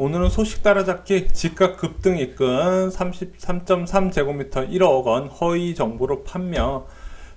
오늘은 소식 따라잡기 집값 급등 이끈 33.3제곱미터 1억 원 허위 정보로 판명.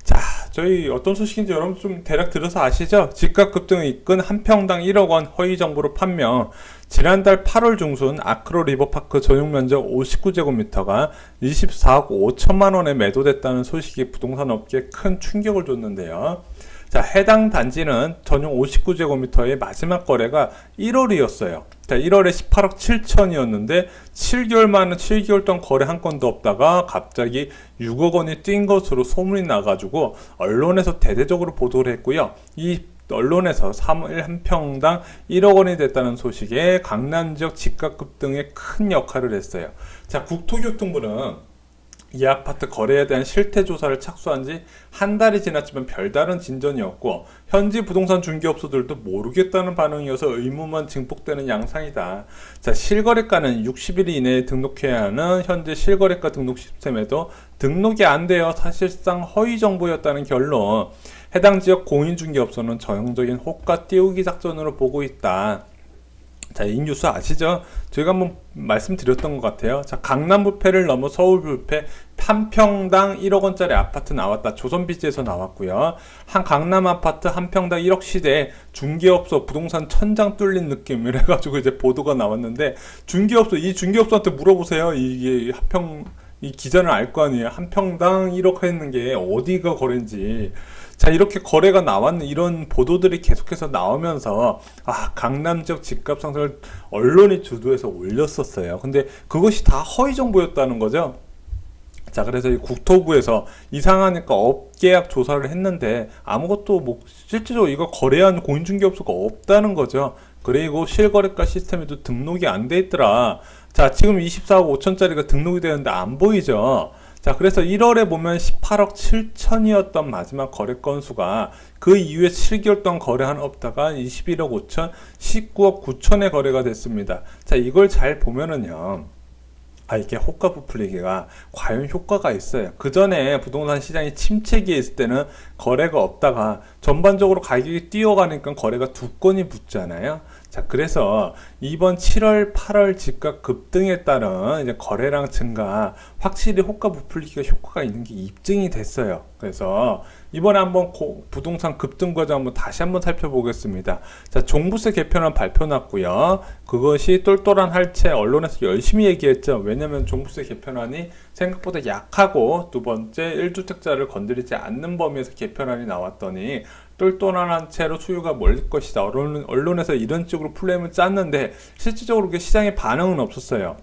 자, 저희 어떤 소식인지 여러분 좀 대략 들어서 아시죠? 집값 급등을 이끈 한 평당 1억 원 허위 정보로 판명. 지난달 8월 중순 아크로 리버파크 전용 면적 59제곱미터가 24억 5천만 원에 매도됐다는 소식이 부동산 업계에 큰 충격을 줬는데요. 자, 해당 단지는 전용 59제곱미터의 마지막 거래가 1월이었어요. 자, 1월에 18억 7천이었는데 7개월 동안 거래 한 건도 없다가 갑자기 6억 원이 뛴 것으로 소문이 나가지고 언론에서 대대적으로 보도를 했고요. 이 언론에서 3일 한 평당 1억 원이 됐다는 소식에 강남 지역 집값 급등에 큰 역할을 했어요. 자, 국토교통부는 이 아파트 거래에 대한 실태 조사를 착수한 지 한 달이 지났지만 별다른 진전이 없고 현지 부동산 중개업소들도 모르겠다는 반응이어서 의문만 증폭되는 양상이다. 자, 실거래가는 60일 이내에 등록해야 하는 현재 실거래가 등록 시스템에도 등록이 안 되어 사실상 허위 정보였다는 결론. 해당 지역 공인중개업소는 전형적인 호가 띄우기 작전으로 보고 있다. 자, 이 뉴스 아시죠? 저희가 한번 말씀드렸던 것 같아요. 자, 강남 부패를 넘어 서울 부패 한 평당 1억 원짜리 아파트 나왔다. 조선비즈에서 나왔고요. 한 강남 아파트 한 평당 1억 시대에 중개업소 부동산 천장 뚫린 느낌을 해가지고 이제 보도가 나왔는데 이 중개업소한테 물어보세요. 이게 이 기자는 알 거 아니에요. 한 평당 1억 했는 게 어디가 거래인지. 자, 이렇게 거래가 나왔는 이런 보도들이 계속해서 나오면서 강남 지역 집값 상승을 언론이 주도해서 올렸었어요. 근데 그것이 다 허위 정보였다는 거죠. 자, 그래서 이 국토부에서 이상하니까 업계약 조사를 했는데 아무것도 실제로 이거 거래한 공인중개업소가 없다는 거죠. 그리고 실거래가 시스템에도 등록이 안 돼 있더라. 자, 지금 24억 5천짜리가 등록이 되는데 안 보이죠. 자, 그래서 1월에 보면 18억 7천이었던 마지막 거래 건수가 그 이후에 7개월 동안 거래한 없다가 21억 5천, 19억 9천의 거래가 됐습니다. 자, 이걸 잘 보면은요. 이게 호가 부풀리기가 과연 효과가 있어요. 그 전에 부동산 시장이 침체기에 있을 때는 거래가 없다가 전반적으로 가격이 뛰어가니까 거래가 두 건이 붙잖아요. 자, 그래서 이번 7월, 8월 집값 급등에 따른 이제 거래량 증가, 확실히 호가 부풀리기가 효과가 있는 게 입증이 됐어요. 그래서 이번에 한번 부동산 급등 과정 한번 다시 한번 살펴보겠습니다. 자, 종부세 개편안 발표 났고요. 그것이 똘똘한 할채 언론에서 열심히 얘기했죠. 왜냐면 종부세 개편안이 생각보다 약하고 두 번째 1주택자를 건드리지 않는 범위에서 개편안이 나왔더니 똘똘한 채로 수요가 몰릴 것이다. 언론에서 이런 식으로 플레임을 짰는데 실질적으로 그 시장에 반응은 없었어요.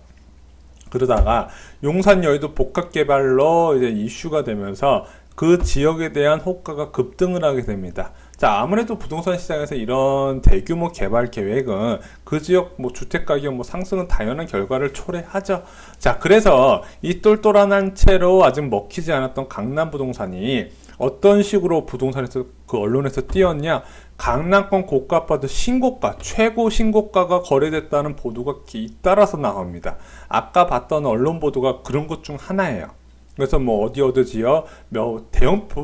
그러다가 용산 여의도 복합 개발로 이제 이슈가 되면서 그 지역에 대한 호가가 급등을 하게 됩니다. 자, 아무래도 부동산 시장에서 이런 대규모 개발 계획은 그 지역 주택 가격 상승은 당연한 결과를 초래하죠. 자, 그래서 이 똘똘한 채로 아직 먹히지 않았던 강남 부동산이 어떤 식으로 부동산에서 그 언론에서 띄었냐? 강남권 고가 아파트 신고가, 최고 신고가가 거래됐다는 보도가 잇따라서 나옵니다. 아까 봤던 언론 보도가 그런 것 중 하나예요. 그래서 어디지요?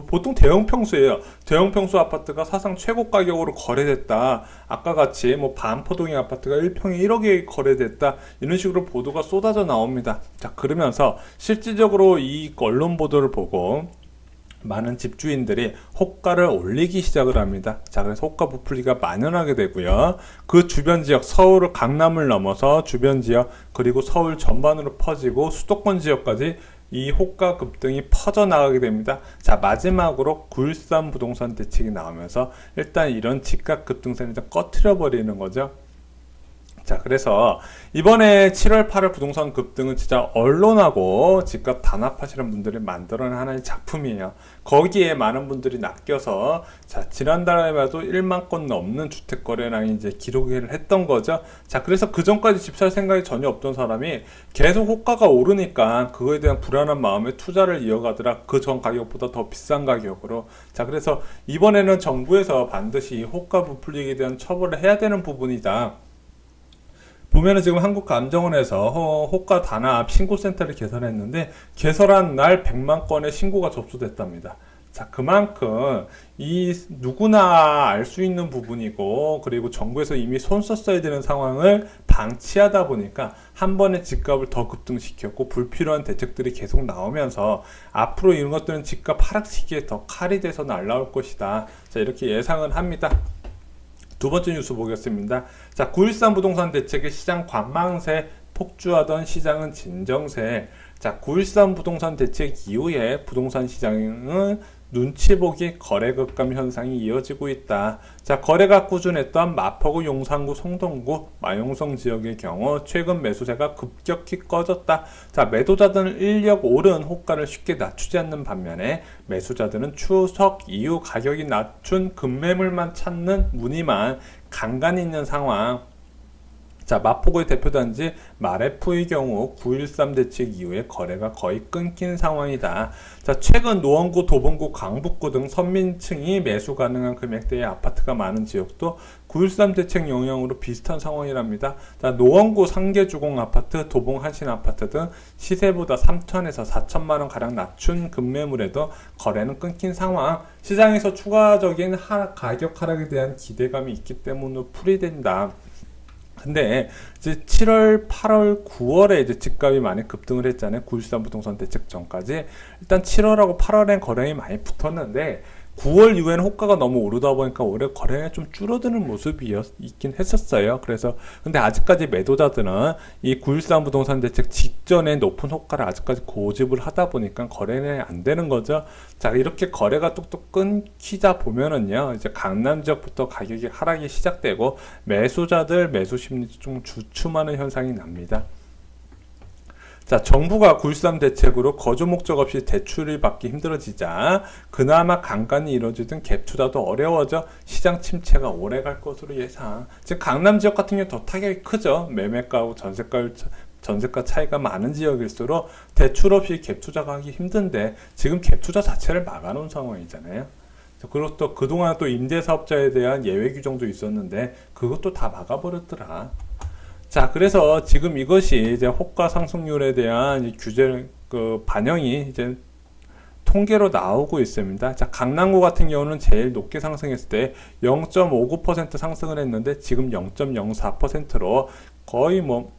보통 대형 평수예요. 대형 평수 아파트가 사상 최고 가격으로 거래됐다. 아까 같이 반포동의 아파트가 1평에 1억에 거래됐다. 이런 식으로 보도가 쏟아져 나옵니다. 자, 그러면서 실질적으로 이 언론 보도를 보고 많은 집주인들이 호가를 올리기 시작을 합니다. 자, 그래서 호가 부풀리기가 만연하게 되고요. 그 주변 지역, 서울, 강남을 넘어서 주변 지역, 그리고 서울 전반으로 퍼지고 수도권 지역까지 이 호가 급등이 퍼져나가게 됩니다. 자, 마지막으로 9.13 부동산 대책이 나오면서 일단 이런 집값 급등세를 꺼트려 버리는 거죠. 자, 그래서 이번에 7월 8월 부동산 급등은 진짜 언론하고 집값 단합하시는 분들이 만들어낸 하나의 작품이에요. 거기에 많은 분들이 낚여서 자, 지난달에 봐도 1만 건 넘는 주택 거래량이 이제 기록을 했던 거죠. 자, 그래서 그 전까지 집 살 생각이 전혀 없던 사람이 계속 호가가 오르니까 그거에 대한 불안한 마음에 투자를 이어가더라. 그 전 가격보다 더 비싼 가격으로. 자, 그래서 이번에는 정부에서 반드시 호가 부풀리기에 대한 처벌을 해야 되는 부분이다. 보면은 지금 한국감정원에서 호가 단합 신고센터를 개설했는데 개설한 날 100만 건의 신고가 접수됐답니다. 자, 그만큼 이 누구나 알 수 있는 부분이고, 그리고 정부에서 이미 손 썼어야 되는 상황을 방치하다 보니까 한 번에 집값을 더 급등시켰고, 불필요한 대책들이 계속 나오면서 앞으로 이런 것들은 집값 하락 시기에 더 칼이 돼서 날라올 것이다. 자, 이렇게 예상을 합니다. 두 번째 뉴스 보겠습니다. 자, 9.13 부동산 대책의 시장 관망세, 폭주하던 시장은 진정세. 자, 9.13 부동산 대책 이후에 부동산 시장은 눈치 보기 거래 급감 현상이 이어지고 있다. 자, 거래가 꾸준했던 마포구, 용산구, 성동구, 마용성 지역의 경우 최근 매수세가 급격히 꺼졌다. 자, 매도자들은 인력 오른 호가를 쉽게 낮추지 않는 반면에 매수자들은 추석 이후 가격이 낮춘 급매물만 찾는 무늬만 간간히 있는 상황. 자, 마포구의 대표단지 마레프의 경우 9.13 대책 이후에 거래가 거의 끊긴 상황이다. 자, 최근 노원구, 도봉구, 강북구 등 선민층이 매수 가능한 금액대의 아파트가 많은 지역도 9.13 대책 영향으로 비슷한 상황이랍니다. 자, 노원구 상계주공 아파트, 도봉 한신 아파트 등 시세보다 3천에서 4천만 원 가량 낮춘 급매물에도 거래는 끊긴 상황. 시장에서 추가적인 가격 하락에 대한 기대감이 있기 때문에 풀이된다. 근데 이제 7월, 8월, 9월에 이제 집값이 많이 급등을 했잖아요. 9.13 부동산 대책 전까지. 일단 7월하고 8월엔 거래량이 많이 붙었는데 9월 이후에는 호가가 너무 오르다 보니까 올해 거래량이 좀 줄어드는 모습이 있긴 했었어요. 그래서 근데 아직까지 매도자들은 이 9.13 부동산 대책 직전에 높은 호가를 아직까지 고집을 하다 보니까 거래량이 안 되는 거죠. 자, 이렇게 거래가 뚝뚝 끊기자 보면은요, 이제 강남 지역부터 가격이 하락이 시작되고 매수자들 매수 심리 좀 주춤하는 현상이 납니다. 자, 정부가 9.13 대책으로 거주 목적 없이 대출을 받기 힘들어지자 그나마 간간히 이루어지던 갭 투자도 어려워져 시장 침체가 오래 갈 것으로 예상. 즉 강남 지역 같은 경우 더 타격이 크죠. 매매가하고 전세가 차이가 많은 지역일수록 대출 없이 갭 투자가 하기 힘든데 지금 갭 투자 자체를 막아놓은 상황이잖아요. 그리고 또 그동안 또 임대사업자에 대한 예외 규정도 있었는데 그것도 다 막아버렸더라. 자, 그래서 지금 이것이 이제 호가 상승률에 대한 규제 반영이 이제 통계로 나오고 있습니다. 자, 강남구 같은 경우는 제일 높게 상승했을 때 0.59% 상승을 했는데 지금 0.04%로 거의 뭐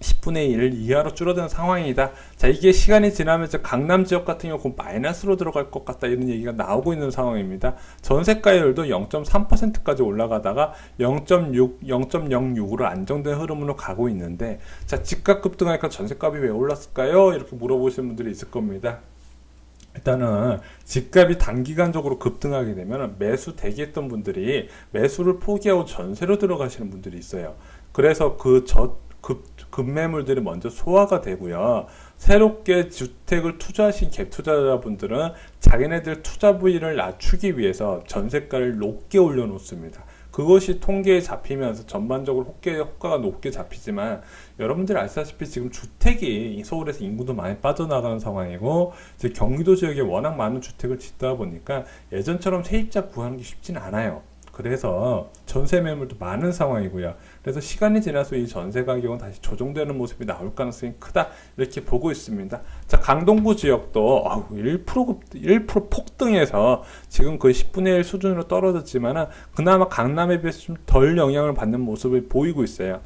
10분의 1 이하로 줄어드는 상황이다. 자, 이게 시간이 지나면서 강남 지역 같은 경우 마이너스로 들어갈 것 같다 이런 얘기가 나오고 있는 상황입니다. 전세가율도 0.3%까지 올라가다가 0.6, 0.06으로 안정된 흐름으로 가고 있는데, 자, 집값 급등하니까 전세값이 왜 올랐을까요? 이렇게 물어보시는 분들이 있을 겁니다. 일단은 집값이 단기간적으로 급등하게 되면 매수 대기했던 분들이 매수를 포기하고 전세로 들어가시는 분들이 있어요. 그래서 급매물들이 먼저 소화가 되고요. 새롭게 주택을 투자하신 갭 투자자분들은 자기네들 투자 부위를 낮추기 위해서 전세가를 높게 올려놓습니다. 그것이 통계에 잡히면서 전반적으로 호가가 높게 잡히지만 여러분들이 아시다시피 지금 주택이 서울에서 인구도 많이 빠져나가는 상황이고 이제 경기도 지역에 워낙 많은 주택을 짓다 보니까 예전처럼 세입자 구하는 게 쉽진 않아요. 그래서 전세 매물도 많은 상황이고요. 그래서 시간이 지나서 이 전세 가격은 다시 조정되는 모습이 나올 가능성이 크다 이렇게 보고 있습니다. 자, 강동구 지역도 1% 폭등해서 지금 거의 10분의 1 수준으로 떨어졌지만 그나마 강남에 비해서 좀 덜 영향을 받는 모습을 보이고 있어요.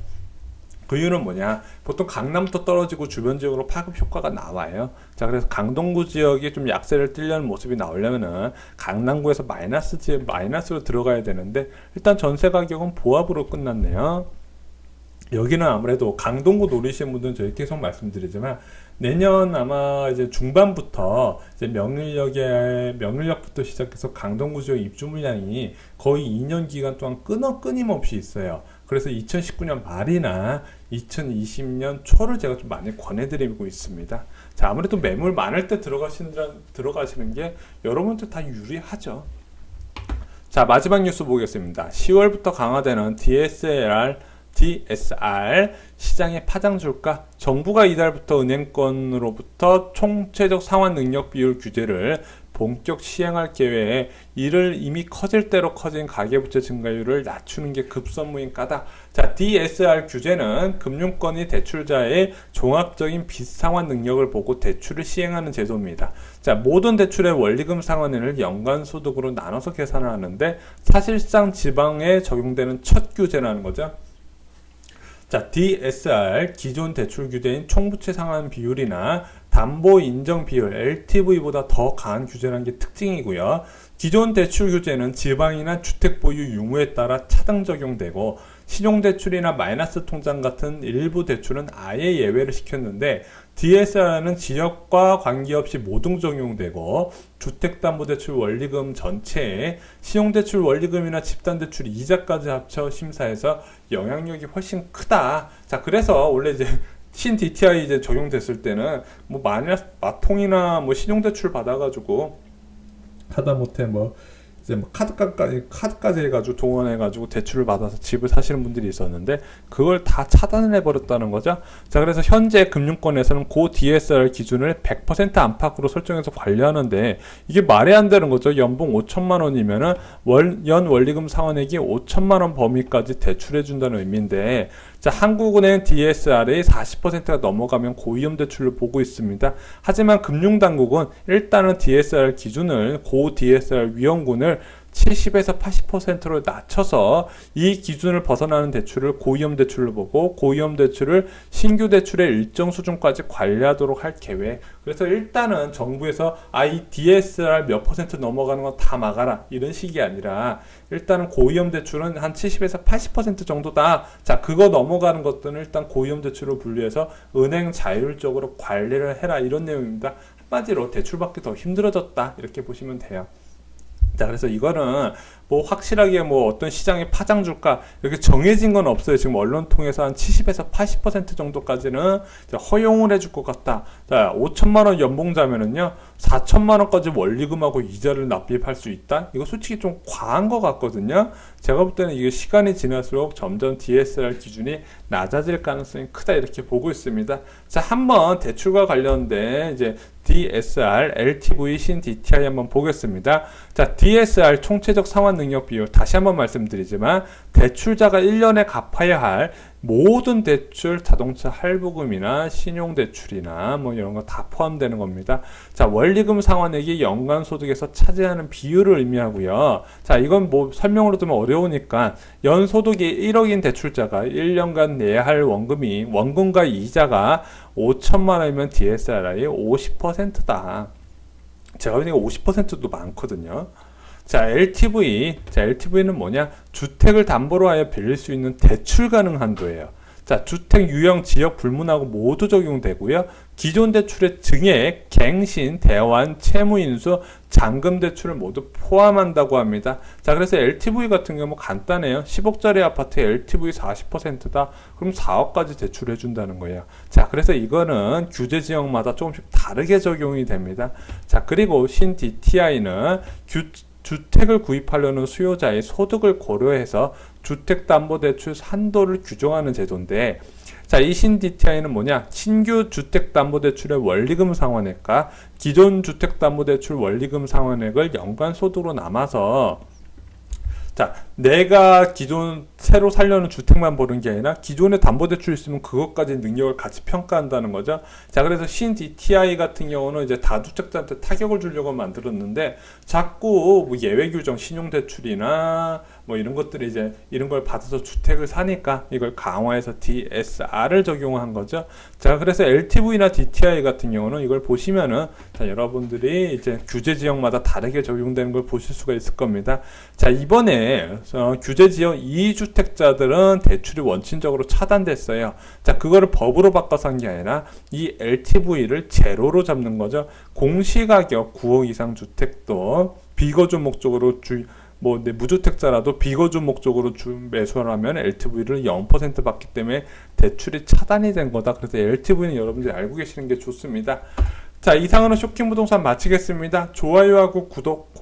그 이유는 뭐냐? 보통 강남부터 떨어지고 주변 지역으로 파급 효과가 나와요. 자, 그래서 강동구 지역이 좀 약세를 띠려는 모습이 나오려면은 강남구에서 마이너스로 들어가야 되는데 일단 전세 가격은 보합으로 끝났네요. 여기는 아무래도 강동구 노리시는 분들은 저희 계속 말씀드리지만 내년 아마 이제 중반부터 이제 명일역부터 시작해서 강동구 지역 입주 물량이 거의 2년 기간 동안 끊임없이 있어요. 그래서 2019년 말이나 2020년 초를 제가 좀 많이 권해드리고 있습니다. 자, 아무래도 매물 많을 때 들어가시는 게 여러분들 다 유리하죠. 자, 마지막 뉴스 보겠습니다. 10월부터 강화되는 DSR 시장의 파장 줄까? 정부가 이달부터 은행권으로부터 총체적 상환 능력 비율 규제를 본격 시행할 계획에 이를 이미 커질 대로 커진 가계부채 증가율을 낮추는 게 급선무인 까닭. 자, DSR 규제는 금융권이 대출자의 종합적인 빚 상환 능력을 보고 대출을 시행하는 제도입니다. 자, 모든 대출의 원리금 상환을 연간 소득으로 나눠서 계산을 하는데 사실상 지방에 적용되는 첫 규제라는 거죠. 자, DSR 기존 대출 규제인 총부채 상환 비율이나 담보 인정 비율 LTV보다 더 강한 규제라는 게 특징이고요. 기존 대출 규제는 지방이나 주택 보유 유무에 따라 차등 적용되고 신용대출이나 마이너스 통장 같은 일부 대출은 아예 예외를 시켰는데 DSR은 지역과 관계없이 모두 적용되고 주택담보대출 원리금 전체에 신용대출 원리금이나 집단대출 이자까지 합쳐 심사해서 영향력이 훨씬 크다. 자, 그래서 원래 이제 신 DTI 이제 적용됐을 때는 뭐 마이너스 마통이나 뭐 신용대출 받아가지고 하다못해 이제 카드까지 해가지고 동원해가지고 대출을 받아서 집을 사시는 분들이 있었는데 그걸 다 차단을 해버렸다는 거죠. 자, 그래서 현재 금융권에서는 고 DSR 기준을 100% 안팎으로 설정해서 관리하는데 이게 말이 안 되는 거죠. 연봉 5천만 원이면은 연 원리금 상환액이 5천만 원 범위까지 대출해준다는 의미인데, 자, 한국은행 DSR의 40%가 넘어가면 고위험 대출을 보고 있습니다. 하지만 금융당국은 일단은 DSR 기준을 고 DSR 위험군을 70에서 80%로 낮춰서 이 기준을 벗어나는 대출을 고위험 대출로 보고 고위험 대출을 신규 대출의 일정 수준까지 관리하도록 할 계획. 그래서 일단은 정부에서 이 DSR 몇 퍼센트 넘어가는 건 다 막아라 이런 식이 아니라 일단은 고위험 대출은 한 70에서 80% 정도다. 자, 그거 넘어가는 것들은 일단 고위험 대출로 분류해서 은행 자율적으로 관리를 해라 이런 내용입니다. 한마디로 대출받기 더 힘들어졌다 이렇게 보시면 돼요. 자, 그래서 이거는 뭐 확실하게 뭐 어떤 시장에 파장 줄까 이렇게 정해진 건 없어요. 지금 언론 통해서 한 70에서 80% 정도까지는 허용을 해줄 것 같다. 자, 5천만 원 연봉자면은요 4천만 원까지 원리금하고 이자를 납입할 수 있다. 이거 솔직히 좀 과한 것 같거든요. 제가 볼 때는 이게 시간이 지날수록 점점 DSR 기준이 낮아질 가능성이 크다 이렇게 보고 있습니다. 자, 한번 대출과 관련된 이제 DSR, LTV, 신 DTI 한번 보겠습니다. 자, DSR 총체적 상환 능력 비율 다시 한번 말씀드리지만 대출자가 1년에 갚아야 할 모든 대출, 자동차 할부금이나 신용대출이나 뭐 이런 거 다 포함되는 겁니다. 자, 원리금 상환액이 연간 소득에서 차지하는 비율을 의미하고요. 자, 이건 뭐 설명으로 들으면 어려우니까 연소득이 1억인 대출자가 1년간 내야 할 원금과 이자가 5천만 원이면 DSR이 50%다. 제가 보니까 50%도 많거든요. 자, LTV는 뭐냐? 주택을 담보로 하여 빌릴 수 있는 대출 가능 한도예요. 자, 주택 유형 지역 불문하고 모두 적용되고요. 기존 대출의 증액, 갱신, 대환, 채무 인수, 잔금 대출을 모두 포함한다고 합니다. 자, 그래서 LTV 같은 경우 간단해요. 10억짜리 아파트에 LTV 40%다. 그럼 4억까지 대출해 준다는 거예요. 자, 그래서 이거는 규제 지역마다 조금씩 다르게 적용이 됩니다. 자, 그리고 신 DTI는 주택을 구입하려는 수요자의 소득을 고려해서 주택담보대출 한도를 규정하는 제도인데, 자, 이 신 DTI는 뭐냐? 신규 주택담보대출의 원리금 상환액과 기존 주택담보대출 원리금 상환액을 연간 소득으로 남아서, 자, 내가 기존 새로 살려는 주택만 보는 게 아니라 기존에 담보대출 있으면 그것까지 능력을 같이 평가한다는 거죠. 자, 그래서 신 DTI 같은 경우는 이제 다주택자한테 타격을 주려고 만들었는데 자꾸 뭐 예외 규정, 신용대출이나 뭐 이런 것들이 이제 이런 걸 받아서 주택을 사니까 이걸 강화해서 DSR을 적용한 거죠. 자, 그래서 LTV나 DTI 같은 경우는 이걸 보시면은 자, 여러분들이 이제 규제 지역마다 다르게 적용되는 걸 보실 수가 있을 겁니다. 자, 이번에 규제 지역 2주택자들은 대출이 원칙적으로 차단됐어요. 자, 그거를 법으로 바꿔서 한 게 아니라 이 LTV를 제로로 잡는 거죠. 공시가격 9억 이상 주택도 비거주 목적으로 무주택자라도 비거주 목적으로 매수를 하면 LTV를 0% 받기 때문에 대출이 차단이 된 거다. 그래서 LTV는 여러분들이 알고 계시는 게 좋습니다. 자, 이상으로 쇼킹부동산 마치겠습니다. 좋아요하고 구독,